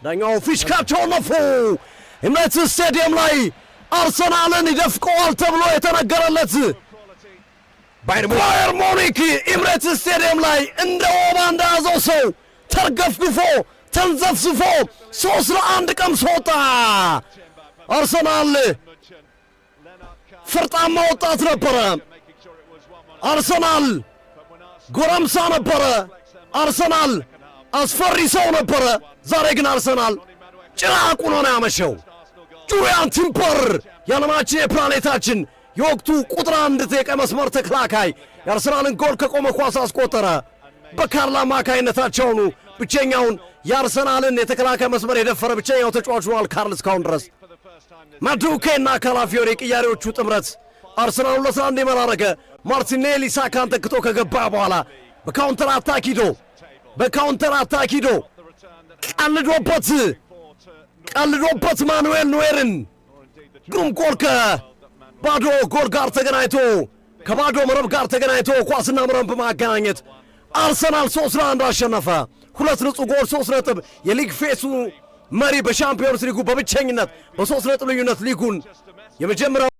ዳኛው ፊሽካቸውን ነፉ። ኤምሬትስ ስቴዲየም ላይ አርሰናልን ይደፍቀዋል ተብሎ የተነገረለት ባየር ሙኒክ ኤምሬትስ ስቴዲየም ላይ እንደ ወባ እንደያዘው ሰው ተርገፍግፎ ተንዘፍስፎ 3-1 ቀምሶ ወጣ። አርሰናል ፍርጣማ ወጣት ነበረ። አርሰናል ጎረምሳ ነበረ። አርሰናል አስፈሪ ሰው ነበረ። ዛሬ ግን አርሰናል ጭራቅ ሆኖ ነው ያመሸው። ጁሪያን ቲምበር የዓለማችን የፕላኔታችን የወቅቱ ቁጥር 1 የቀይ መስመር ተከላካይ የአርሰናልን ጎል ከቆመ ኳስ አስቆጠረ። በካርል አማካይነታቸውኑ ብቸኛውን የአርሰናልን የተከላካይ መስመር የደፈረ ብቸኛው ተጫዋች ሆኗል ካርል እስካሁን ድረስ። ማዱኬና ካላፊዮሪ ቅያሬዎቹ ጥምረት አርሰናሉ ለ1 እንዲመራ አደረገ። ማርቲኔሊ ሳካን ተክቶ ከገባ በኋላ በካውንተር አታክ ሂዶ ቀልዶበት ማኑኤል ኖየርን ግሩም ጎል ከባዶ ጎል ጋር ተገናኝቶ ከባዶ መረብ ጋር ተገናኝቶ ኳስና መረብ በማገናኘት አርሰናል 3-1 አሸነፈ። 2 ንጹህ ጎል 3 ነጥብ የሊግ ፌሱ መሪ በሻምፒዮንስ ሊጉ በብቸኝነት በ3 ነጥብ ልዩነት ሊጉን የመጀመሪያው